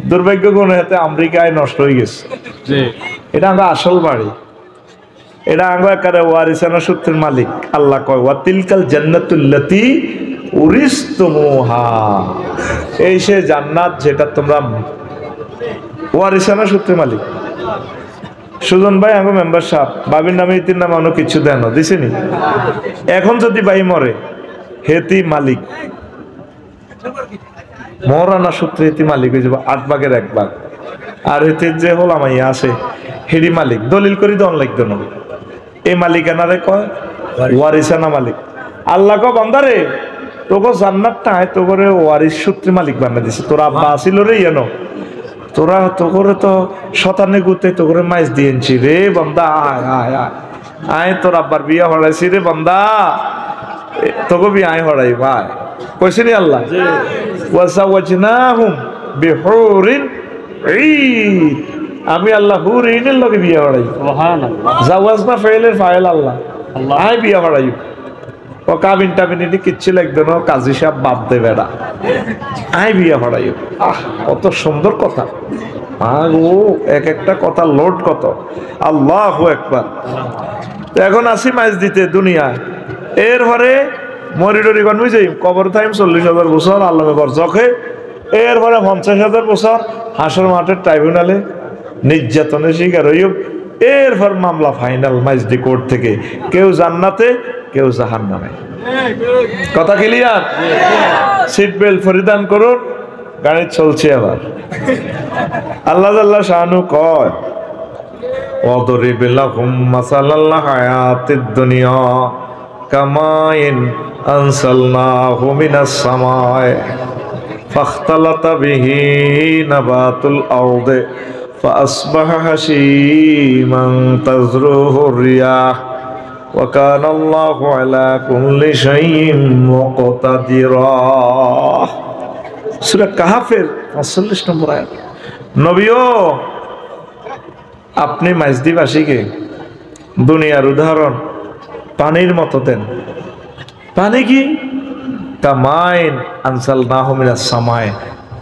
দুর্ভাগ্য কোন হাতে আমেরিকায় নষ্ট হয়ে গেছে। এটা আমরা আসল বাড়ি, এটা আমরা একারে ওয়ারিসানা সূত্রের মালিক। আল্লাহ কয় ওয়া তিলকাল জান্নাতুল্লাতি উরিসতুমুহা, এই সে জান্নাত যেটা তোমরা ওয়ারিসানা সূত্রের মালিক। সুজন ভাই আমার মেম্বার সাহেব বাবির নামে ইতির নামে অন্য কিছু দেন দিছেনি। এখন যদি ভাই মরে হেতি মালিক, মরানা সূত্রে হেতি মালিক হয়ে যাবো 8 ভাগের 1 ভাগ। আর হেতির যে হল আমাই আছে হেরি মালিক, দলিল করি দন লাগতো না। এই মালিকানারে কয় ওয়ারিসানা মালিক। আল্লাহ কয় বান্দারে তোকে জান্নাতটা তো করে ওয়ারিস সূত্রে মালিক বানিয়ে দিছে। তোর আব্বা আসিল রে এনো, তোরা তো করে তো শতানে গুতে তো করে মাইজ দিয়েছি রে বান্দা, আয় আয় আয় আয় তোর আব্বার বিয়া হড়াইছি রে বান্দা, তোকে বি আয় হড়াই ভাই কইছে নি আল্লাহ। ওয়াসাওয়াজনাহুম বিহুরিন ঈদ, আমি আল্লাহ হুরিনের লগে বিয়া হড়াই। সুবহানাল্লাহ, জাওয়াজনা ফাইলের ফাইল আল্লাহ, আয় বিয়া হড়াই। ও কাবিন টাবিন এটি কিচ্ছু লাগবে না, কাজী সাহেব বাপ দে বেড়া, আয় বিয়া হড়াই। আহ কত সুন্দর কথা, ও এক একটা কথা লোড কত। আল্লাহু আকবার। এখন আসি মাইজ দিতে দুনিয়ায়, এর পরে মরিডরি গনমি যাই কবর টাইম 40,000 বছর আল্লামে বরজখে, এর পরে 50,000 বছর হাসর মাঠের ট্রাইব্যুনালে নির্যাতনের শিকার হইব। এরপর মামলা ফাইনাল মাইজদি কোর্ট থেকে, কেউ জান্নাতে কেউ জাহান্নামে। কথা ক্লিয়ার? সিট বেল্ট পরিধান করুন, গাড়ি চলছে আবার। আল্লাহ আল্লাহ শানু কয় ওয়াদরিব লাহুম মাসালাল হায়াতিদ দুনিয়া কামাইন আনসালনাহু মিনাস সামাই ফাখতালাতা বিহি নাবাতুল আরদি ফাসবাহা হাশীমান তাযরুহু রিয়াহ ওয়া কানা আল্লাহু আলা কুল্লি শাইইন মুকতাদিরা। সূরা কাহফের ৪৫ নম্বর আয়াত। নবীও আপনি মাইজদিবাসীকে দুনিয়ার উদাহরণ পানির মতো দেন। পানি কি? কামাইন আনসালনাহু মিনাস সামাই,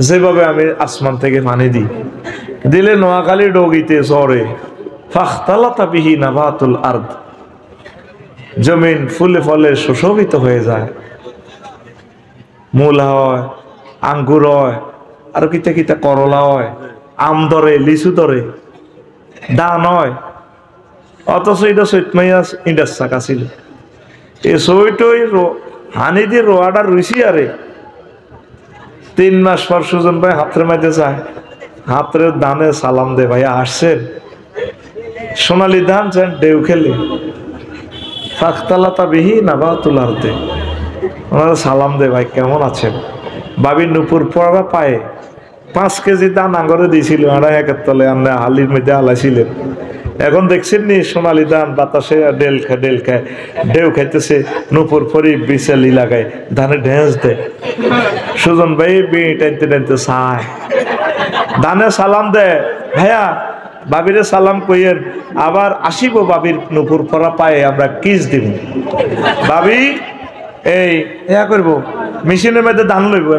যেভাবে আমি আসমান থেকে পানি দিই, দিলে নোয়াখালী ডগিতে চরে ফাখতালাতা বিহি নাবাতুল আরদ, জমিন ফুলে ফলে সুশোভিত হয়ে যায়, মূল হয়, আঙ্গুর হয়, আর কিতা কিতা করলা হয়, আম ধরে, লিচু ধরে, দান হয়। অথচ এটা চৈত মাইয়াস ইন্ডাস চাকা ছিল, এই চৈতই হানি দিয়ে রোয়াটা রুইছি। আরে 3 মাস পর সুজন ভাই হাতের মাঝে যায়, হাতের দানে সালাম দে, ভাইয়া আসছেন, সোনালি ধান চান ডেউ খেলে ফাখতালাতা বিহি নাবাতুল আরদি, ওনারা সালাম দে, ভাই কেমন আছেন। বাবির নুপুর পড়া পায়ে 5 কেজি দান আঙ্গরে দিয়েছিল, 2.5 তলে আমরা হালির মধ্যে আলাইছিলেন। এখন দেখছেন নি সোনালি ধান বাতাসে ডেল খায় ঢেউ খাইতেছে, নুপুর ফরি বিশালি লাগায়, ধানে ঢেঁস দেয়। সুজন ভাই বিড়ি টানতে টানতে চায়, ধানে সালাম দেয়, ভাইয়া বাবিরে সালাম কইয়েন, আবার আসিব বাবির নুপুর পরা পায়ে আমরা কিস দিব। বাবি এই ইয়া করব, মেশিনের মধ্যে ধান লইব,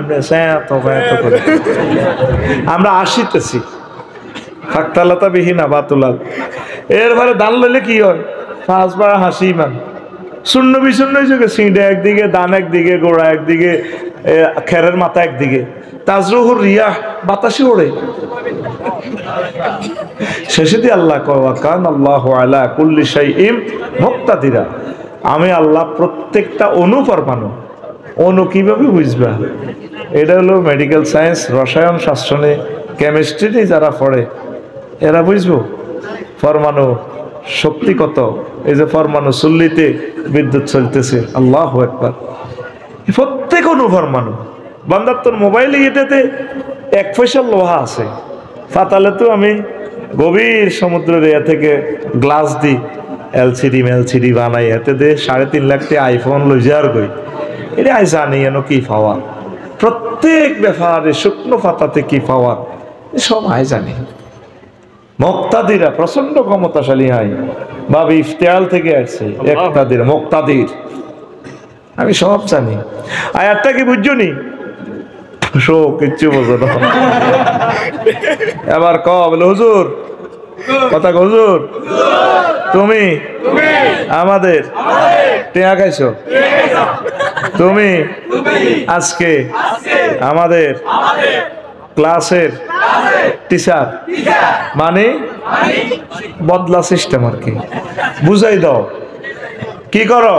করে আমরা আসিতেছি। ফাখতালাতা বিহি নাবাতুল আরদ, এরপরে ধান লইলে কি হয়? 5 বার হাসি মান শূন্য বিশূন্য হয়েছে, সিঁড়ে একদিকে, দান একদিকে, গোড়া একদিকে, খেরের মাথা একদিকে, তাজরুহুর রিয়াহ বাতাসে ওড়ে। শেষে দিয়ে আল্লাহ কয় ওয়া কানা আল্লাহু আলা কুল্লি শাইইন মুকতাদিরা, আমি আল্লাহ প্রত্যেকটা অণু পরমাণু। অণু কিভাবে বুঝবা? এটা হলো মেডিকেল সায়েন্স, রসায়ন শাস্ত্রে, কেমিস্ট্রি যারা পড়ে এরা বুঝবো পরমাণু শক্তি কত। এই যে পরমাণু চুল্লিতে বিদ্যুৎ চলতেছে, আল্লাহু আকবার, প্রত্যেক অণু পরমাণু। বান্দার তোর মোবাইলে এটাতে 1 পয়সা লোহা আছে। পাতালে তো আমি গভীর সমুদ্রের এরিয়া থেকে গ্লাস দিই, এলসিডি বানাই, এতে দে 3.5 লাখ টাকা আইফোন লই যার গই। এটা আই জানি এনো কি পাওয়া, প্রত্যেক ব্যাপারে শুকনো পাতাতে কি পাওয়া সব আই জানি। মুক্তাদিরা প্রচন্ড ক্ষমতাশালী হয়, বাবি ইফতেয়াল থেকে আসছে একতাদির মুক্তাদির, আমি সব জানি। আয়াতটা কি বুঝছো নি? শো কিচ্ছু বোঝো না। এবার ক বলে হুজুর, কথা হুজুর তুমি আমাদের টেয়া খাইছো, তুমি আজকে আমাদের ক্লাসের টিচার, মানে বদলা সিস্টেম আর কি। বুঝাই দাও, কি করো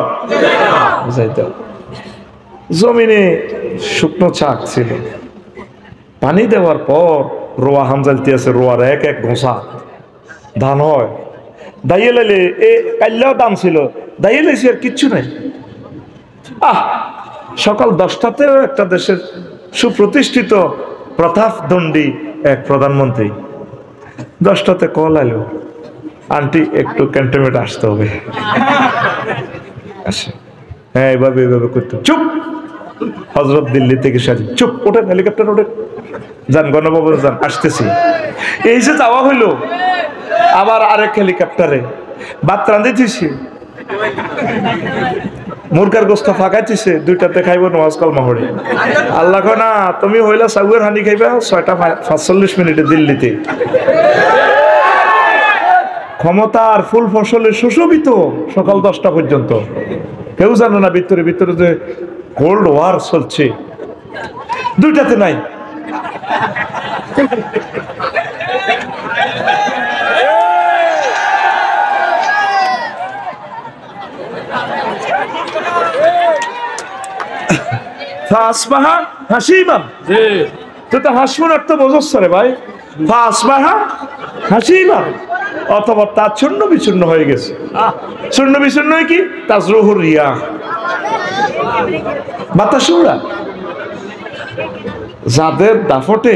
বুঝাই দাও। জমিনে শুকনো চাক ছিল, পানি দেওয়ার পর রোয়া হামজালতি আছে, রোয়ার এক এক ঘোষা ধান হয়। দাইয়ে লাইলে এ কাল্লাও দাম ছিল, দাইয়ে লাইছে আর কিচ্ছু নাই। সকাল 10টাতেও একটা দেশের সুপ্রতিষ্ঠিত প্রতাপদণ্ডী এক প্রধানমন্ত্রী 10টাতে কল আইলো, আন্টি একটু ক্যান্টনমেন্ট আসতে হবে। হ্যাঁ এভাবে এভাবে করতে, চুপ হজরত দিল্লি থেকে সাজি, চুপ ওঠেন হেলিকপ্টার ওঠেন, যান গণভবন যান, আসতেছি। এই যে যাওয়া হইলো, আবার আরেক হেলিকপ্টারে ভাত রাঁধিতেছি, মুরগার গোস্ত ফাঁকাইতেছে, 2টাতে খাইব নামাজ কালমা পড়ে। আল্লাহ কয় না, তুমি হইলা সাগুয়ের হানি খাইবা 6:45 দিল্লিতে। ক্ষমতার ফুল ফসলে সুশোভিত সকাল 10টা পর্যন্ত। কেউ জানে না ভিতরে ভিতরে যে কোল্ড ওয়ার চলছে। 2টাতে নাই। হাসিবান, তুই তো হাসবুন অর্থ বোঝস রে ভাই। হাসিবান অথবা তার চূর্ণ বিচূর্ণ হয়ে গেছে। চূর্ণ বিচূর্ণ কি? তাজরুহুর রিয়া, বাতাস উড়া। যাদের দাফটে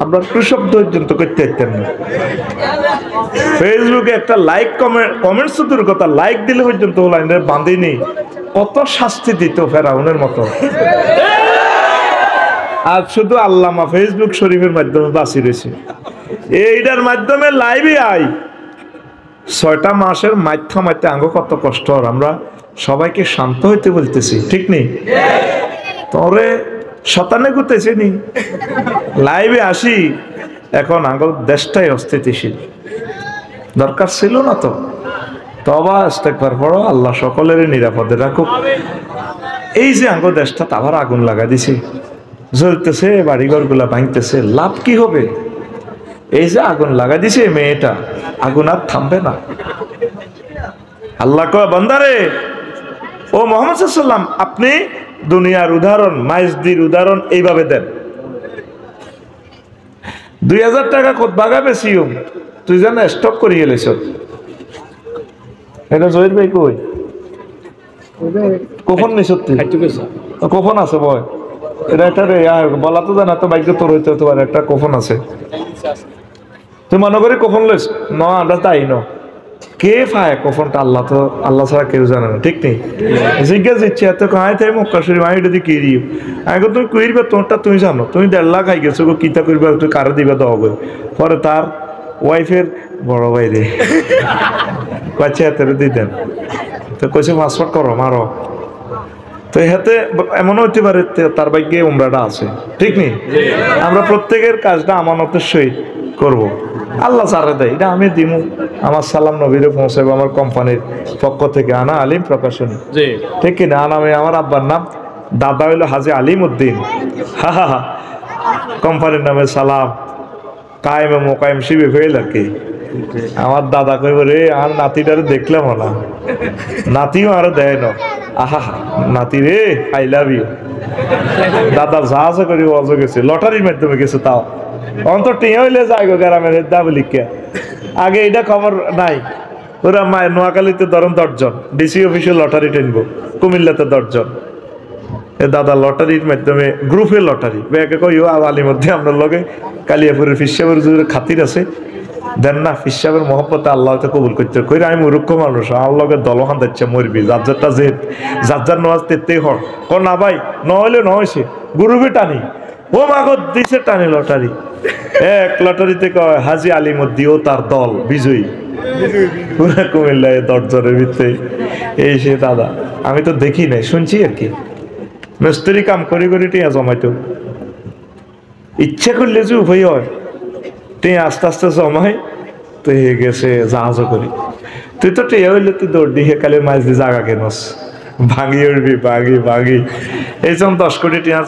আপনার শব্দ পর্যন্ত করতে পারতেন না। ফেসবুকে একটা লাইক কমেন্টস তো দূর কথা, লাইক দিলে পর্যন্ত লাইনের বাঁধিনি, কত শাস্তি দিত ফেরাউনের মতো। আর শুধু আল্লামা ফেসবুক শরীফের মাধ্যমে বাঁচি রয়েছে। এইটার মাধ্যমে লাইভে আই 6টা মাসের মাথা মাথা আঙ্গ কত কষ্ট। আমরা সবাইকে শান্ত হইতে বলতেছি, ঠিক নেই? তোরে শতানে গুতেছি নি, লাইভে আসি। এখন আঙ্গ দেশটাই অস্থিতিশীল, দরকার ছিল না তো। তবা ইস্তেগফার পড়ো, আল্লাহ সকলেরই নিরাপদে রাখুক। এই যে আঙ্গ দেশটা আবার আগুন লাগা দিছে, জ্বলতেছে, বাড়িঘর গুলা ভাঙতেছে, লাভ কি হবে? এই যে আগুন লাগা দিছে মেয়েটা, আগুন আর থামবে না। আল্লাহ কয় বান্দারে, ও মুহাম্মদ সাল্লাল্লাহু আলাইহি ওয়াসাল্লাম, আপনি দুনিয়ার উদাহরণ, মাইজদির উদাহরণ এইভাবে দেন। 2000 টাকা খুতবা বেশিও তুই জানা স্টক করিয়ে এলেছ। এটা জহির ভাই কই কখন নিছ? কখন আছে বয়? এটা একটা বলা তো জানা তো, বাইক তোর হইতে হতে পারে, একটা কখন আছে। তুই মনে করি কখন লইস না, আমরা তাই ন কে পায় কখনটা? আল্লাহ তো, আল্লাহ ছাড়া কেউ জানে না, ঠিক নেই? জিজ্ঞাসা দিচ্ছে এত কাহাই তাই মক্কা শরীফ, আমি এটা দিয়ে কিরি আগে তুমি কইরবে, তোমারটা তুমি জানো, তুমি 1.5 লাখ খাই গেছো, কিতা করবে তুই কারে দিবে দেওয়া গো। পরে তার ওয়াইফের বড় ভাই রে কয়েছে হাতে দিতেন, তো কইছে পাসপোর্ট করো মারো। তো হাতে এমনও হইতে পারে তার ভাগ্যে উমরাটা আছে, ঠিক নেই? আমরা প্রত্যেকের কাজটা আমানতের সহিত করবো। আল্লাহ চারে দেয়, এটা আমি দিমু, আমার সালাম নবীরে পৌঁছাবো আমার কোম্পানির পক্ষ থেকে, আনা আলিম প্রকাশনী, ঠিক কিনা? আমি আমার আব্বার নাম, দাদা হইলো হাজি আলিম উদ্দিন, কোম্পানির নামে সালাম, কায়েমে মোকায়েম শিবে ফেল আর কি। আমার দাদা কইব রে, আর নাতিটারে দেখলাম না, নাতিও আরো দেয় না, আহা নাতি রে আই লাভ ইউ। দাদা জাহাজে করে অজ গেছে, লটারির মাধ্যমে গেছে, তাও অন্তর টিয়া হইলে যায় গো গ্রামের দাবলিকে। আগে এটা খবর নাই। ওরা মায়ের নোয়াখালীতে ধরেন 10 জন, ডিসি অফিসে লটারি টেনবো, কুমিল্লাতে 10 জন। এ দাদা লটারির মাধ্যমে, গ্রুপে লটারি ব্যাগে কই আলির মধ্যে আপনার লগে কালিয়াপুরের ফিসাবের খাতির আছে, দেন না ফিসাবের মহব্বতে আল্লাহ কবুল করতে কই। আমি মূর্খ মানুষ, আমার লগে দলখান দিচ্ছে মরবি, যার যারটা জেদ, যার যার নোয়াজ তেতেই হর কর না ভাই, নহলে নহয়েছে গ্রুপে টানি। ও মাগত দিছে টানি লটারি, এক লটারিতে কয় হাজি আলিমুদ্দি ও তার দল বিজয়ী, পুরা কুমিল্লায় 10 জনের ভিতরে। এই সে দাদা, আমি তো দেখি নাই, শুনছি আর কি। মিস্ত্রি কাম করি করি টিয়া জমাইতো, ইচ্ছা করলে যে উভয় হয়, তুই আস্তে আস্তে জমাই তুই গেছে জাহাজও করি। তুই তো টেয়া হইলে তুই দৌড় দিয়ে কালে মাছ দিয়ে জাগা কেনস, ভাঙি উঠবি ভাঙি ভাঙি। এই যেমন 10 কোটি টিয়া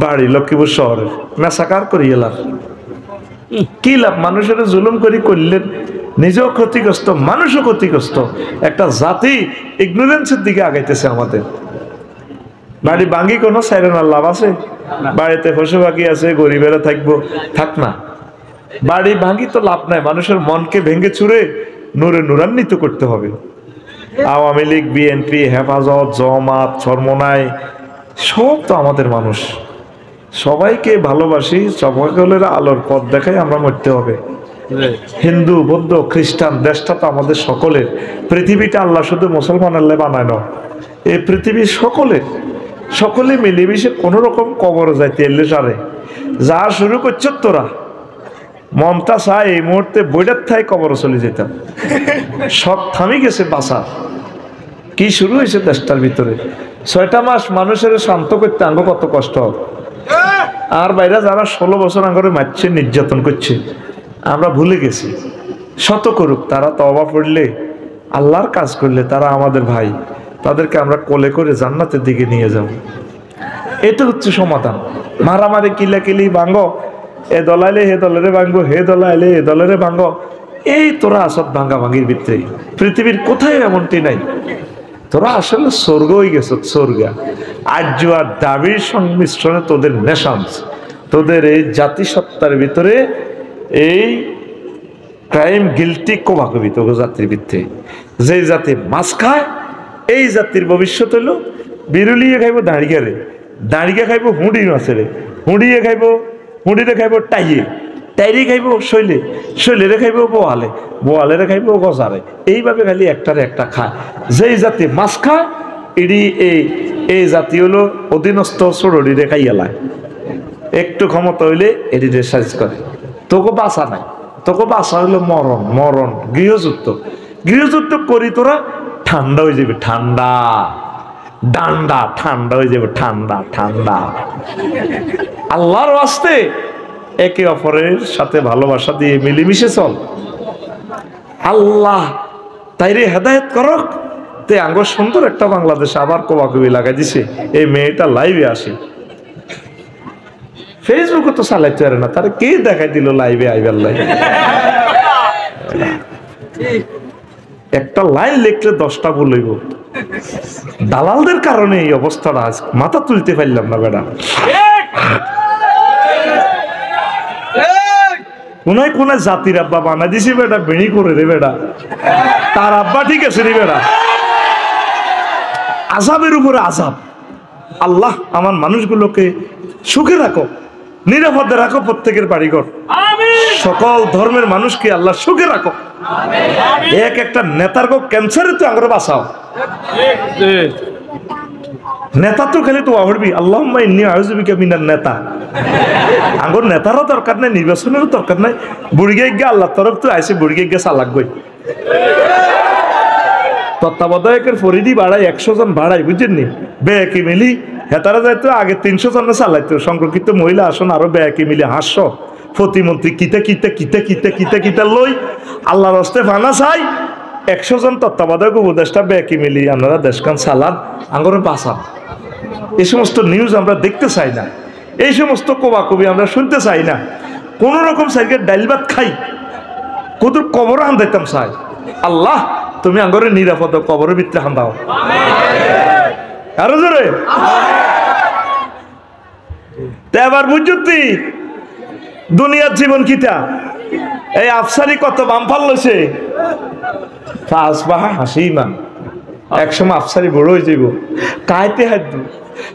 বাড়ি লক্ষ্মীপুর শহরের মেসাকার করি এলার কি লাভ? মানুষের জুলুম করি করলেন, নিজেও ক্ষতিগ্রস্ত, মানুষও ক্ষতিগ্রস্ত। একটা জাতি ইগনোরেন্সের দিকে আগাইতেছে আমাদের। বাড়ি ভাঙি কোনো সাইরেনার লাভ আছে? বাড়িতে পশু পাখি আছে, গরিবেরা থাকবো, থাক না। বাড়ি ভাঙি তো লাভ নাই, মানুষের মনকে ভেঙে চুরে নূরে নূরান্বিত করতে হবে। আওয়ামী লীগ, বিএনপি, হেফাজত, জামাত, চরমোনাই সব তো আমাদের মানুষ। সবাইকে ভালোবাসি, সকলের আলোর পথ দেখাই আমরা মরতে হবে। হিন্দু, বৌদ্ধ, খ্রিস্টান, দেশটা তো আমাদের সকলের। পৃথিবীটা আল্লাহ শুধু মুসলমান আল্লাহ বানায় না, এই পৃথিবীর সকলে মিলেমিশে কোন রকম কবর যাইতে এলে সারে যা শুরু করছো তোরা, মমতা চায় এই মুহূর্তে বইটার থাই কবর চলে যেতাম। সব থামি গেছে বাসা, কি শুরু হয়েছে দেশটার ভিতরে। 6টা মাস মানুষের শান্ত করতে আঙ্গ কত কষ্ট হবে। আর বাইরে যারা 16 বছর আঙ্গরে মারছে, নির্যাতন করছে, আমরা ভুলে গেছি। শত করুক, তারা তওবা পড়লে, আল্লাহর কাজ করলে তারা আমাদের ভাই, তাদেরকে আমরা কোলে করে জান্নাতের দিকে নিয়ে যাব। এটা হচ্ছে সমাধান। মারামারি কিলাকিলি ভাঙ্গ, এ দলাইলে হে দলেরে ভাঙ্গো, হে দলাইলে এ দলেরে ভাঙ্গো, এই তোরা আসত ভাঙ্গা ভাঙ্গির ভিতরে। পৃথিবীর কোথায় এমনটি নাই। তোরা আসলে স্বর্গ হয়ে গেছ, স্বর্গা। আর্য আর দাবির সংমিশ্রণে তোদের নেশান্স, তোদের এই জাতিসত্তার ভিতরে এই ক্রাইম গিলটি কোভাকবি তোকে জাতির ভিত্তি। যে জাতি মাছ খায়, এই জাতির ভবিষ্যৎ হইল বিরুলিয়ে খাইব দাঁড়িয়ে, দাঁড়িয়ে খাইব হুঁড়ি মাছেরে, হুঁড়িয়ে খাইব, হুঁড়িরে খাইব টাইয়ে, টাইরে খাইব শৈলে, শৈলেরে খাইব বোয়ালে, বোয়ালেরে খাইব গজারে। এইভাবে খালি একটারে একটা খায়। যেই জাতি মাছ খায়, এটি এই জাতি হলো অধীনস্থ চোরডিরে খাইয়ালায়। একটু ক্ষমতা হইলে এটিতে সাইজ করে। তোকে বাঁচা নাই, তোকে বাঁচা হইলো মরণ, মরণ গৃহযুদ্ধ। গৃহযুদ্ধ করি তোরা ঠান্ডা হয়ে যাবে, ঠান্ডা ডান্ডা ঠান্ডা হয়ে যাবে, ঠান্ডা ঠান্ডা। আল্লাহর ওয়াস্তে একে অপরের সাথে ভালোবাসা দিয়ে মিলেমিশে চল। আল্লাহ তাইরে হেদায়েত করক। তে আঙ্গ সুন্দর একটা বাংলাদেশে আবার কোবাকুবি লাগাই দিছে। এই মেয়েটা লাইভে আসে, ফেসবুকে তো চালাইতে পারে না, তারা কে দেখাই দিল লাইভে আইবার লাইভ। একটা লাইন লিখলে 10টা ভুল হইব। দালালদের কারণে এই অবস্থাটা, আজ মাথা তুলতে পারলাম না বেটা। কোনায় কোনায় জাতির আব্বা বানা দিছি বেটা, বেড়ি করে রে বেটা। তার আব্বা ঠিক আছে রে বেটা, আজাবের উপরে আজাব। আল্লাহ আমার মানুষগুলোকে সুখে রাখো, নিরাপদে রাখো, প্রত্যেকের বাড়িঘর, সকল ধর্মের মানুষকে আল্লাহ সুখে রাখো। এক একটা নেতার গো ক্যান্সারে তো আঙ্গুরে বাঁচাও। নেতা তো খালি তো আহরবি আল্লাহুম্মা ইন্নী আউযু বিকা মিনান নেতা। আঙ্গুর নেতারও দরকার নাই, নির্বাচনেরও দরকার নাই। বুড়িগে গিয়ে আল্লাহ তরফ তো আইসে, বুড়িগে গিয়ে চালাক গই। তত্ত্বাবধায়কের ফরিদি বাড়াই, 100 জন বাড়াই, বুঝছেন নি? বেয়াকি মিলি হেতারা যাইতো আগে 300 জন চালাইতো। সংরক্ষিত মহিলা আসন আরো বেয়াকি মিলি 500। প্রতিমন্ত্রী কিতা কিতা কিতা কিতা কিতা কিতা লই আল্লাহর হস্তে ফানা চাই। 100 জন তত্ত্বাবধায়ক উপদেষ্টা বেয়াকি মিলি আপনারা দেশখান চালান, আঙ্গরে বাঁচান। এই সমস্ত নিউজ আমরা দেখতে চাই না, এই সমস্ত কোবাকবি আমরা শুনতে চাই না। কোন রকম সাইকেল ডাইল ভাত খাই, কত কবর আন্দাইতাম চাই। আল্লাহ তুমি আঙ্গরে নিরাপদ কবরের ভিতরে হান্দাও আরো জোরে। এবার বুঝতি দুনিয়ার জীবন কিতা, এই আফসারি কত বামফাল লইছে। হাসি ইমান একসময় আফসারি বড় হয়ে যাইব, কাইতে হাঁটবো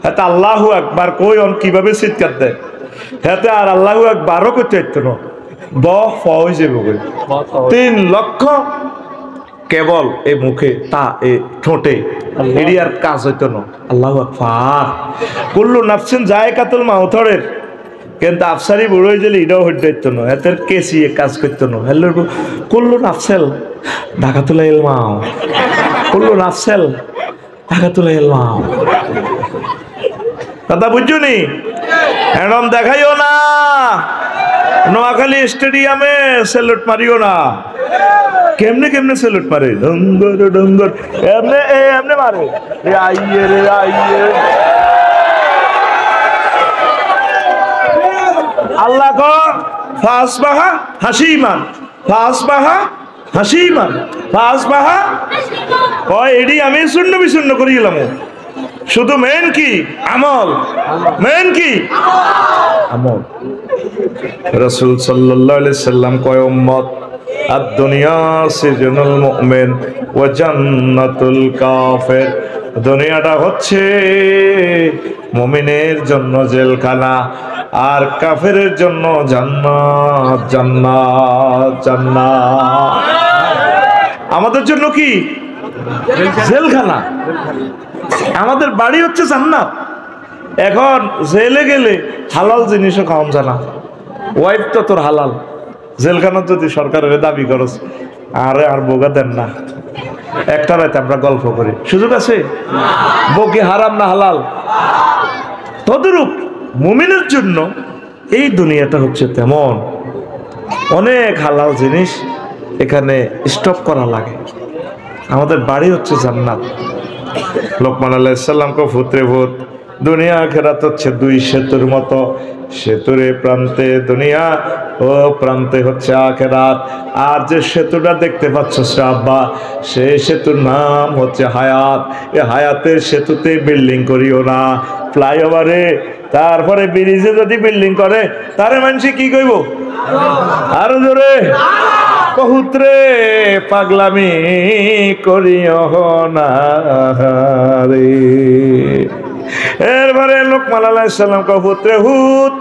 হাতে আল্লাহু আকবার কই অন কিভাবে চিৎকার দেয় হাতে, আর আল্লাহু আকবারও করতে হইতো না, হয়ে যাইব 3 লক্ষ কেবল এই মুখে, তা এ ঠোঁটে, এটি আর কাজ হইতো না। আল্লাহু আকবার কুল্লু নাফসিন যায়কাতুল মাউতের, কিন্তু আফসারি বুড়ো হয়ে গেলে এটাও হইতে হইতো না, এদের কেসি কাজ করতো না। হ্যালো কুল্লু নাফসেল ঢাকাতুলা ইলমাও, কুল্লু নাফসেল ঢাকাতুলা ইলমাও। কথা বুঝছো নি? এরম দেখাইও না, নোয়াখালী স্টেডিয়ামে স্যালুট মারিও না। কেমনে কেমনে স্যালুট মারে, ডঙ্গর ডঙ্গর এমনে এমনে মারে, রে আইয়ে রে আইয়ে। আল্লাহ কো ফাসবাহা হাসিমান, ফাসবাহা হাসিমান, ফাসবাহা কয় এডি আমি শূন্য বিশূন্য করে গেলাম। শুধু মেন কি আমল, মেন কি আমল। রাসূল সাল্লাল্লাহু আলাইহি সাল্লাম কয় উম্মত আদ-দুনিয়া সিজনুল মুমিন ওয়া জান্নাতুল কাফির। দুনিয়াটা হচ্ছে মুমিনের জন্য জেলখানা আর কাফেরের জন্য জান্নাত। জান্নাত জান্নাত আমাদের জন্য কি জেলখানা, আমাদের বাড়ি হচ্ছে জান্নাত। এখন জেলে গেলে হালাল জিনিসও খাওয়ান জানা, ওয়াইফ তো তোর হালাল, জেলখানার যদি সরকারের দাবি করস আরে আর বোগা দেন না, একটা রাতে আমরা গল্প করি, সুযোগ আছে? বউ কি হারাম না হালাল? তদরূপ মুমিনের জন্য এই দুনিয়াটা হচ্ছে তেমন, অনেক হালাল জিনিস এখানে স্টক করা লাগে। আমাদের বাড়ি হচ্ছে জান্নাত। লোকমান আলাইহিস সালাম কো পুত্রে পুত, দুনিয়া আখিরাত হচ্ছে দুই সেতুর মতো, সেতুর এ প্রান্তে দুনিয়া, ও প্রান্তে হচ্ছে আখিরাত। আর যে সেতুটা দেখতে পাচ্ছ আব্বা, সেই সেতুর নাম হচ্ছে হায়াত। এই হায়াতের সেতুতে বিল্ডিং করিও না, ফ্লাইওভারে তারপরে ব্রিজে যদি বিল্ডিং করে তারে মানুষ কি কইব? আরো জোরে কহুত্রে পাগলামি করিও না রে। এরপরে লোকমান আলাইহিস সালাম কয় পুত্রে হুত,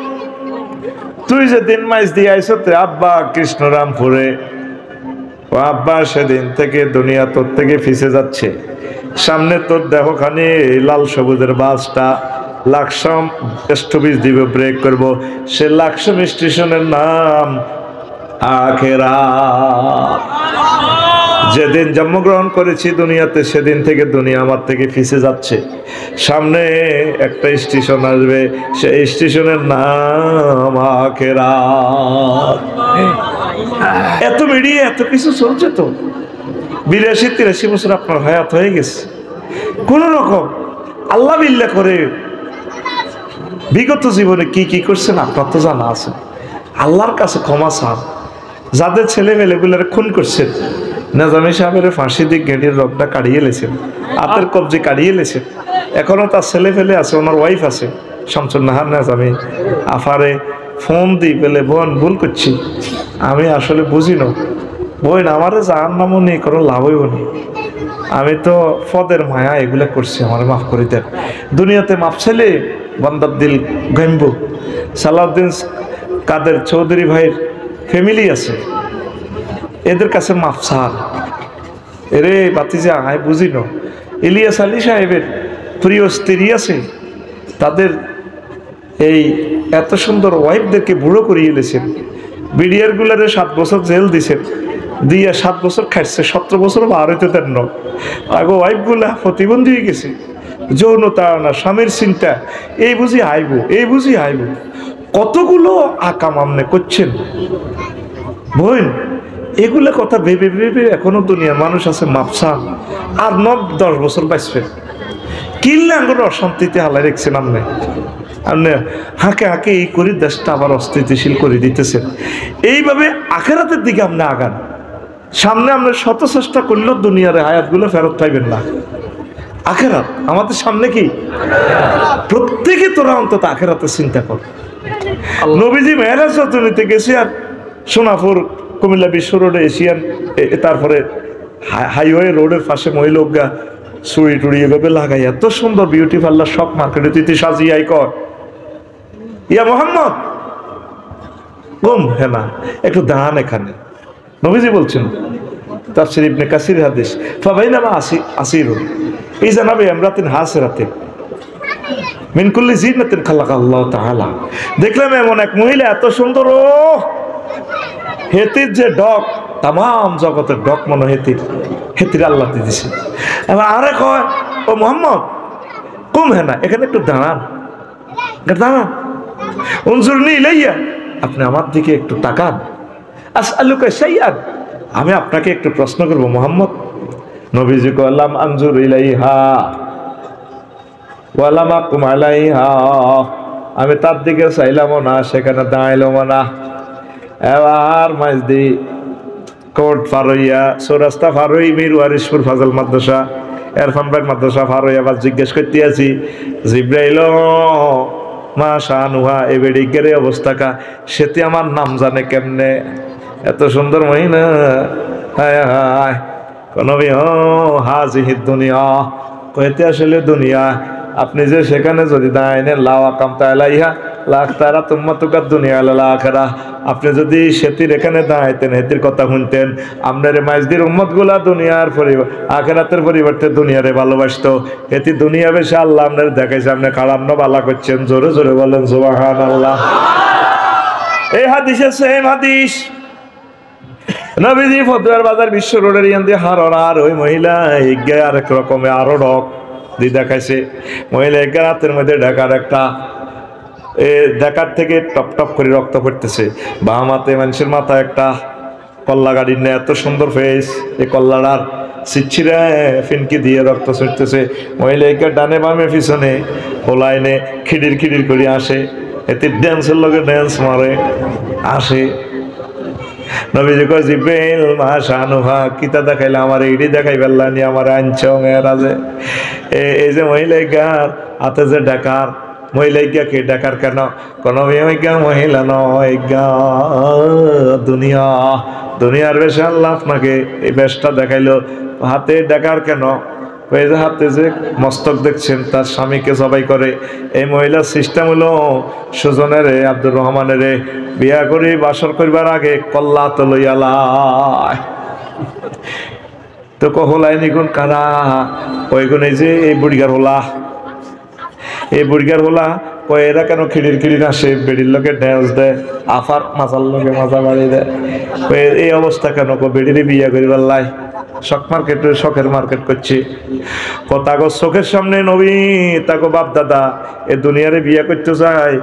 তুই যেদিন মাইজ দিয়ে আইছ আব্বা কৃষ্ণরামপুরে, ও আব্বা সেদিন থেকে দুনিয়া তোর থেকে ফিসে যাচ্ছে। সামনে তোর দেহখানি লাল সবুজের বাসটা লাকসাম স্টপেজ দিবে, ব্রেক করবো, সে লাকসাম স্টেশনের নাম আখিরাত। যেদিন জন্মগ্রহণ করেছি দুনিয়াতে সেদিন থেকে দুনিয়া আমার থেকে ফিসে যাচ্ছে। সামনে একটা স্টেশন আসবে, সেই স্টেশনের নাম আখিরাত। এত মিডিয়ে এত কিছু চলছে তো, 82-83 বছর আপনার হায়াত হয়ে গেছে, কোন রকম আল্লাহ বিল্লাহ করে বিগত জীবনে কি কি করছেন আপনার তো জানা আছে। আল্লাহর কাছে ক্ষমা চান। যাদের ছেলে মেয়েগুলোর খুন করছেন, নিজামী সাহেবের ফাঁসি দিয়ে গেঁড়ির রগটা কাটিয়ে লেছেন, হাতের কবজি কাটিয়ে লেছেন, এখনো তার ছেলে ফেলে আছে, ওনার ওয়াইফ আছে শামসুন নাহার নিজামী, আফারে ফোন দিই পেলে বোন ভুল করছি, আমি আসলে বুঝি না বোন, আমারে যার নামও নেই কোনো লাভ হইব না, আমি তো পদের মায়া এগুলা করছি, আমার মাফ করে দেন। দুনিয়াতে মাফ ছেলে বান্দার দিল গাইব। সালাউদ্দিন কাদের চৌধুরী ভাইয়ের ফ্যামিলি আছে, এদের কাছে মাফ চান। এরে বাতিজা আয় বুঝি না, ইলিয়াস আলী সাহেবের প্রিয় স্ত্রী আছে, তাদের এই এত সুন্দর ওয়াইফদেরকে বুড়ো করিয়ে এলেছেন, বিডিআর গুলারে 7 বছর জেল দিছেন, দিয়ে 7 বছর খাইছে, 17 বছর বার হইতে দেন না, আগে ওয়াইফ গুলা প্রতিবন্ধী হয়ে গেছে, যৌনতা না স্বামীর চিন্তা, এই বুঝি আইব, এই বুঝি আইব, কতগুলো আকাম আমনে করছেন বোন। এগুলো কথা ভেবে ভেবে এখনো দুনিয়ার মানুষ আছে মাপসা, আর 9-10 বছর বাঁচবেন, কিনলে আঙ্গুর অশান্তিতে হালাই রেখছেন আপনি, আপনি হাঁকে হাঁকে এই করে দেশটা আবার অস্থিতিশীল করে দিতেছেন। এইভাবে আখেরাতের দিকে আপনি আগান, সামনে আমরা শত চেষ্টা করলেও দুনিয়ার হায়াতগুলো ফেরত পাইবেন না। আখেরাত আমাদের সামনে কি, প্রত্যেকে তোরা অন্তত আখেরাতের চিন্তা কর। নবীজি মেহরাজ নিতে গেছে আর সোনাপুর কুমিল্লা বিশ্ব রোডে এশিয়ান, তারপরে হাইওয়ে রোডের পাশে মহিলোকগা চুড়ি টুড়ি এভাবে লাগাই এত সুন্দর বিউটি পার্লার সব মার্কেটে তুই সাজিয়াই কর, ইয়া মোহাম্মদ গুম হ্যাঁ না একটু দাঁড়ান এখানে। নবীজি বলছেন তাফসীর ইবনে কাসির হাদিস, ফাবাইনামা আসিরু এই জানাবে আমরাতিন হাসরাতিন মিন কুল্লি জিনাতিন খালাকাল্লাহু তাআলা, দেখলাম এমন এক মহিলা এত সুন্দর, ও হেতির যে ডক, তাম জগতের ডক মনে হেতির আল্লাহ দিয়েছে। এবার আরে কয় ও মোহাম্মদ কুম হ্যাঁ না এখানে একটু দাঁড়ান, দাঁড়ান। উনজুরনি ইলাইয়া, আপনি আমার দিকে একটু তাকান। আসআলুকা শাইআন, আমি আপনাকে একটু প্রশ্ন করব মুহাম্মদ। নবীজি কলাম আনজুর ইলাইহা ওয়ালাম আকুম আলাইহা, আমি তার দিকে চাইলামও না, সেখানে দাঁড়াইলামও না। এবার মাইজদি কোর্ট ফারইয়া চৌরাস্তা ফারই মির ওয়ারিশপুর ফাজল মাদ্রাসা এরফানবাগ মাদ্রাসা ফারই, আবার জিজ্ঞেস করতে আছি জিব্রাইল মা শানুহা এ বেডিকের অবস্থা কা, সেটি আমার নাম জানে কেমনে, এত সুন্দর মহিনা। হায় হায় নবী, হাজিহি দুনিয়া, কইতে আসলে দুনিয়া। আপনি যে সেখানে যদি দাঁড়াইনে লাও আকামতা আলাইহা লাখতারা তুম্মাতুকা দুনিয়া আলাল আখিরা, আপনি যদি সেতির এখানে দাঁড়াইতেন, হেতির কথা শুনতেন, আপনার মাইজদির উম্মতগুলা দুনিয়ার আখিরাতের পরিবর্তে দুনিয়ারে ভালোবাসতো। হেতি দুনিয়া বেশি আল্লাহ আপনার দেখাইছে, আপনি কালান্ন বালা করছেন। জোরে জোরে বলেন সুবহানাল্লাহ। এই হাদিসের সেম হাদিস, নবীজি ফতুয়ার বাজার বিশ্ব রোডের ইয়ান দিয়ে হারার ওই মহিলা এগিয়ে আরেক রকমে আরো ডক দিয়ে দেখাইছে। মহিলা এগিয়ে রাতের মধ্যে ঢাকার একটা দেখার থেকে টপ টপ করে রক্ত পড়তেছে। বাম হাতে মানুষের মাথায় একটা কল্লা গাড়ির নেয়, এত সুন্দর ফেস, এই কল্লাটার চিচ্ছিরা ফিনকি দিয়ে রক্ত ছড়তেছে। মহিলাকে ডানে বামে পিছনে হোলাইনে খিড়ির খিড়ির করে আসে, এতে ড্যান্সের লগে ড্যান্স মারে আসে। নবীজি কয় জিব্রাইল মা শানুহা, কিতা দেখাইলে আমার এইডি দেখাই ফেললানি, আমার আনছং এর আছে। এই যে মহিলাইকার হাতে যে ডাকার, মহিলাইকা কে ডাকার কেন? কোন মহিলা নয়, দুনিয়া, দুনিয়ার বেশে আল্লাহ আপনাকে এই বেশটা দেখাইলো। হাতে ডাকার কেন? ওই যে হাতে যে মস্তক দেখছেন, তার স্বামীকে জবাই করে। এই মহিলার সিস্টেম হলো সুজনের আব্দুর রহমানের বিয়া করে বাসর করবার আগে কল্লা তো লইয়ালায় তো কহলাইনি কোন কারা ওই গুণ, এই যে এই বুড়িগার হোলা, এই বুড়িগার হোলা কয় এরা কেন খিড়ির খিড়ির আসে, বেড়ির লোকে ড্যান্স দেয়, আফার মাথার লোকে মাজা বাড়ি দেয়। এই অবস্থা কেন? বেড়িরে বিয়া করিবার লাই শখ মার্কেট, শখের মার্কেট করছে। তাকে চোখের সামনে নবী তাকে বাপ দাদা এ দুনিয়ারে বিয়ে করতে চায়,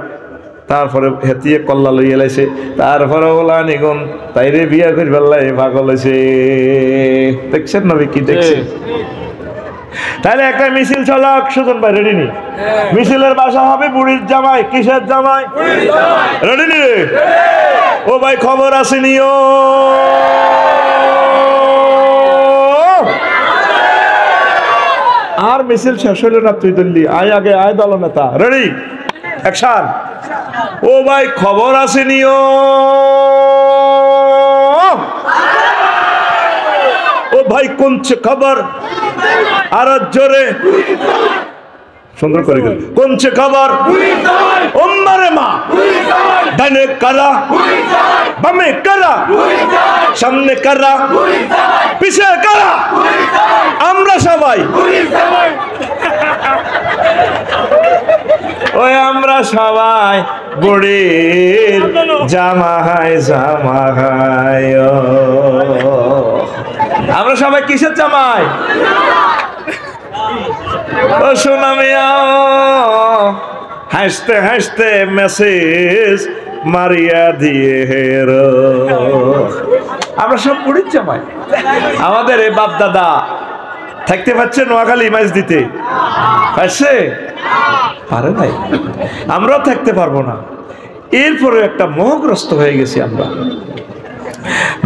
তারপরে হেতিয়ে কল্লা লইয়া লাইছে, তারপরে ওলা নিগুন তাইরে বিয়ে করিবার লাই পাগল হয়েছে। দেখছেন নবী কি দেখছে? তাহলে একটা মিছিল চলক, সুজন ভাই রেডি নি? মিছিলের বাসা হবে বুড়ির জামাই। কিসের জামাই? রেডি নি রে? ও ভাই খবর আসেনিও, আর মিছিল শেষ হইল না, তুই দিল্লি আয়, আগে আয় দল নেতা। Ready action. ও ভাই খবর আসেনিও, ও ভাই কোনছে খবর, আর জোরে সুন্দর করে গেল, কোনছে খবর? ওম্মারে মা, ডানে কারা, বামে কারা, সামনে কারা, পিছে কারা, আমরা সবাই ওই আমরা সবাই বুড়ির জামাই জামাই। আমরা সবাই কিসের জামাই? ও শোনা মিয়া, হাসতে হাসতে মেসেজ মারিয়া দিয়ে হেরো, আমরা সব বুড়ির জামাই। আমাদের এই বাপ দাদা থাকতে পারছে নোয়াখালী মাছ দিতে, পারছে? পারে নাই, আমরাও থাকতে পারবো না। এরপরে একটা মোহগ্রস্ত হয়ে গেছি আমরা।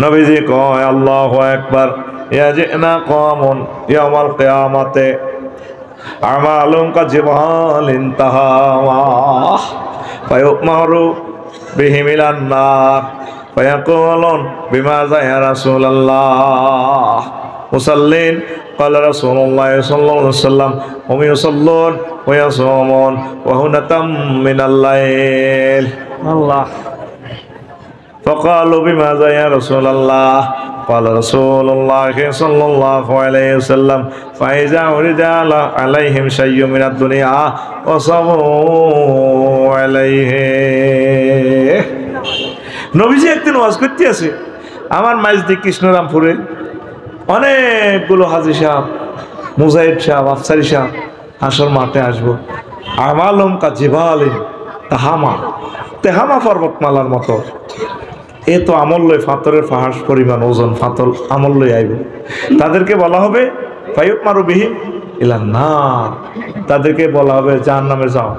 নবীজি কয় আল্লাহু আকবার, ইয়াজিনা কওমুন ইয়াউমাল কিয়ামাতে আমালুম কাজিবালিন তাহাওয়া ফায়ুমারু বিহিম ইলান নার ফায়াকুলুন বিমাযা ইয়া রাসূলুল্লাহ মুসাল্লিন قال رسول الله صلى الله عليه وسلم هم يصلون ويصومون وهنة من الليل الله فقالوا بماذا يا رسول الله قال رسول الله صلى الله عليه وسلم فإذا عرض عليهم شيء من الدنيا وصبروا عليه নবীজি একদিন ওয়াজ করতে আছে আমার মাইজদি কৃষ্ণরামপুরে, অনেকগুলো হাজি সাহেব, মুজাহিদ সাহেব, আফসারি সাহেব হাসর মাঠে আসবো। আমালম কা জিবালিন তাহামা, তেহামা পর্বতমালার মতো। এ তো আমল্লয় ফাতরের ফাহাস পরিমাণ ওজন ফাতল আমল্লয় আইবে। তাদেরকে বলা হবে ফায়ুক মারুবিহীন ইলান নার, তাদেরকে বলা হবে জাহান্নামে যাও।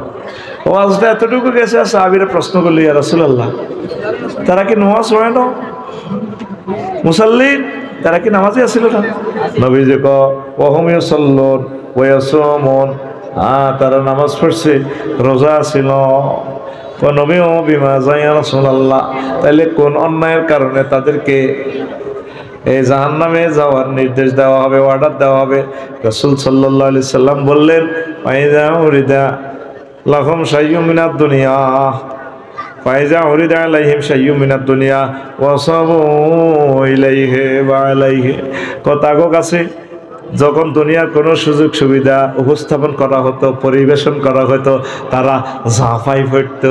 ওয়াজটা এতটুকু গেছে, সাহাবীরা প্রশ্ন করল, ইয়া রাসূলুল্লাহ, তারা কি নামাজ পড়ে না? মুসাল্লিন, তারা কি নামাজি আছিল না? নবীজি ক ওয়াহুম ইউসাল্লুন ওয়া ইয়াসুমুন, তারা নামাজ পড়ছে, রোজা ছিল। নবী ও বিমা ইয়া রাসূলুল্লাহ, তাহলে কোন অন্যায়ের কারণে তাদেরকে এই জাহান্নামে যাওয়ার নির্দেশ দেওয়া হবে, অর্ডার দেওয়া হবে? রাসূল সাল্লাল্লাহু আলাইহি সাল্লাম বললেন, ফাইজা উরিদা লাহুম শাইয়্যুম মিনাদ দুনিয়া, ফাইজা উরিদা আলাইহিম শাইয়্যুম মিনাদ দুনিয়া ওয়াসাবু ইলাইহি ওয়া আলাইহি। কথাগো কাছে যখন দুনিয়ার কোনো সুযোগ সুবিধা উপস্থাপন করা হতো, পরিবেশন করা হতো, তারা ঝাঁফাই পড়ত।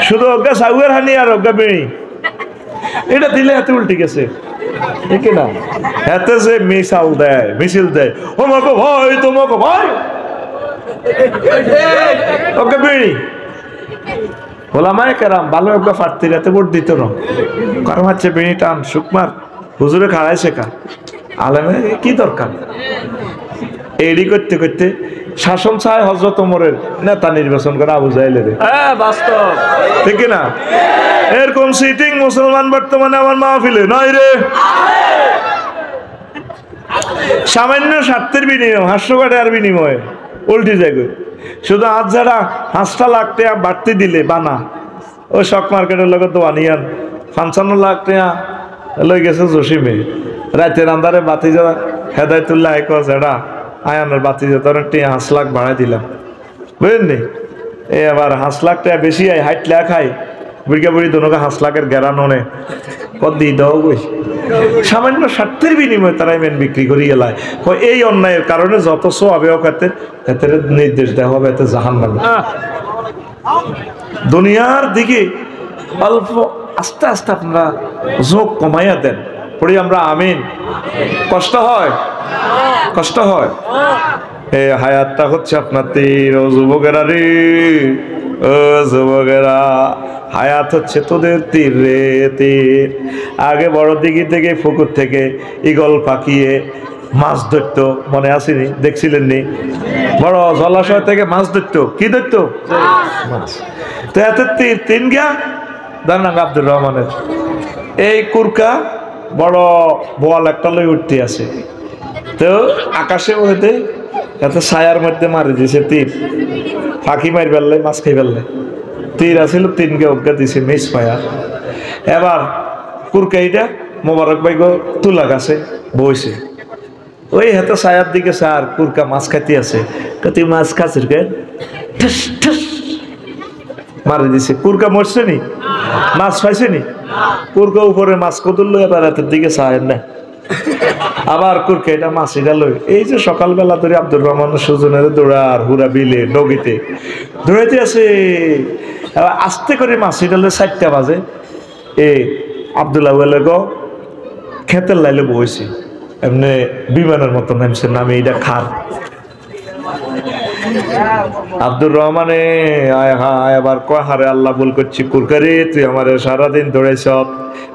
শুধু অজ্ঞা সাউয়ের হানি আর অজ্ঞা বেড়ি, এটা দিলে এত উল্টে গেছে, ঠিক না? এতে যে মিসাল দেয়, মিছিল দেয়, তোমাকে ভয়, তোমাকে ভয়, অজ্ঞা বেড়ি। ওলামায়ে কেরাম ভালো অজ্ঞা ফাটতির এত ভোট দিত না, কারণ হচ্ছে বেড়ি টান সুকমার হুজুরে খাড়াই শেখা, আলেমে কি দরকার? এডি করতে করতে শাসন চায় হযরত ওমরের নেতা নির্বাচন করে আবু জাহেলের, বাস্তব, ঠিক না? এরকম সিটিং মুসলমান বর্তমানে আমার মাহফিলে নাই রে। সামান্য স্বার্থের বিনিময়, হাস্যকাটার বিনিময়ে উল্টি যায়। শুধু আজ যারা 5 লাখ টাকা বাড়তি দিলে বানা, ওই শক মার্কেটের লোক তো আনিয়ান 55 লাখ টাকা লই গেছে জসিমে। রাতের আন্দারে বাতি যারা হেদায়তুল্লাহ এক যেটা আয়ানের বাতি যে তোর 5 লাখ বাড়াই দিলাম, বুঝলেন নি? এই আবার 5 লাখ টাকা বেশি আয়, হাইট লেখা খাই বুড়িকা বুড়ি দোনোকে 5 লাখের গ্যারান হনে কত দিয়ে দাও বই। সামান্য স্বার্থের বিনিময়ে তারাই মেন বিক্রি করি গেলায়। এই অন্যায়ের কারণে যত সো হবে এতে নির্দেশ দেওয়া হবে, এতে জাহান্নামে। দুনিয়ার দিকে অল্প আস্তে আস্তে আপনারা ঝোঁক কমাইয়া দেন, পড়ি আমরা আমিন। কষ্ট হয়, কষ্ট হয়। এই হায়াতটা হচ্ছে আপনার তীর। ও যুবকেরা রে, ও যুবকেরা, হায়াত হচ্ছে তোদের তীর রে, তীর। আগে বড় দিঘি থেকে পুকুর থেকে ঈগল পাকিয়ে মাছ ধরতো, মনে আসেনি? দেখছিলেন নি? বড় জলাশয় থেকে মাছ ধরতো, কি ধরতো? মাছ। তো এত তীর তিন গা দান্নাগ আব্দুর রহমানের এই কুরকা বড় বোয়াল একটা লই উঠতে আছে, তো আকাশে ওদের এত ছায়ার মধ্যে মারি দিয়েছে তীর, ফাঁকি মারি ফেললে, মাছ খাই ফেললে। তীর আসিল, তিনকে অজ্ঞা দিছে মিস পায়া। এবার কুরকাইটা মোবারক ভাই গো তুলা গাছে বইছে, ওই হাতে ছায়ার দিকে স্যার কুরকা মাছ খাইতে আছে, তুই মাছ খাচ্ছিস কেন? ঠস ঠস মারি দিছে। কুরকা মরছে নি? মাছ পাইছে নি? কুরকা উপরে মাছ কতুল্লো, এবার হাতের দিকে ছায়ের না, আবার কুরকা এটা মাছ এটা লই। এই যে সকালবেলা ধরে আব্দুর রহমান সুজনের দৌড়ার হুরা বিলে নগিতে দৌড়াইতে আছে, এবার আস্তে করে মাছ এটা লই 4টা বাজে। এ আব্দুল্লাহ গো খেতের লাইলে বইছে, এমনি বিমানের মতো নামছে, নামে এটা খার। আব্দুর রহমানে আয় হায়, এবার কয় হারে আল্লাহ বল করছি, কুরকারে তুই আমারে সারাদিন দৌড়াইছ,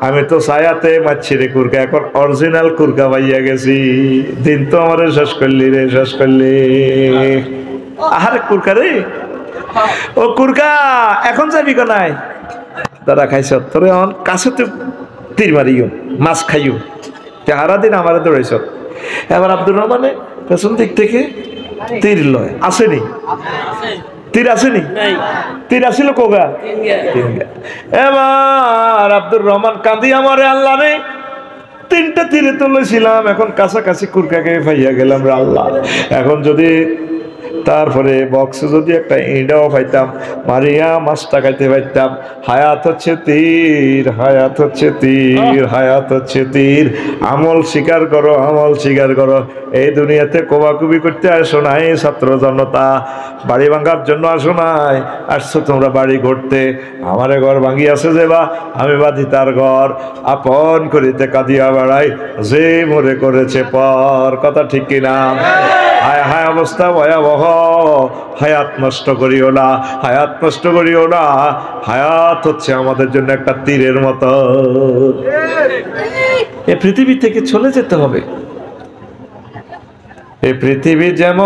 আমি তো ছায়াতে মারছি রে কুরকা, এখন অরিজিনাল কুরকা পাইয়া গেছি, দিন তো আমারে শেষ করলি রে, শেষ করলি। আহারে কুরকা রে, ও কুরকা এখন যাবি কোনায়? দাদা খাইছ তোরে এখন কাছে তো তীর মারিও, মাছ খাইও, সারাদিন আমারে দৌড়াইছ। এবার আব্দুর রহমানে পেছন দিক থেকে তীর লয়, আসেনি? তীর আসেনি? তীর আসিল কোগা? এবার আব্দুর রহমান কাঁদি, আমারে আল্লাহ রে 3টা তীরে তো লইছিলাম, এখন কাছাকাছি কুরকাকে পাইয়া গেলাম রে আল্লাহ। এখন যদি তারপরে বক্সে যদি একটা ইঁড়াও পাইতাম, মারিয়া মাছটা খাইতে পাইতাম। হায়াত হচ্ছে তীর, হায়াত হচ্ছে তীর, হায়াত হচ্ছে তীর। আমল স্বীকার করো, আমল স্বীকার করো। এই দুনিয়াতে কোবাকুবি করতে আসো নাই ছাত্র জনতা, বাড়ি ভাঙার জন্য আসো নাই, আসছো তোমরা বাড়ি ঘুরতে। আমারে ঘর ভাঙি আছে যে বা, আমি বাঁধি তার ঘর, আপন করিতে কাঁদিয়া বেড়াই, যে মরে করেছে পর। কথা ঠিক কিনা? হায় হায় অবস্থা ভয়াবহ। হায়াত নষ্ট করিও না, হায়াত নষ্ট করিও না। হায়াত হচ্ছে আমাদের জন্য একটা তীরের মতো। এই পৃথিবী থেকে চলে যেতে হবে। এই পৃথিবী যেমন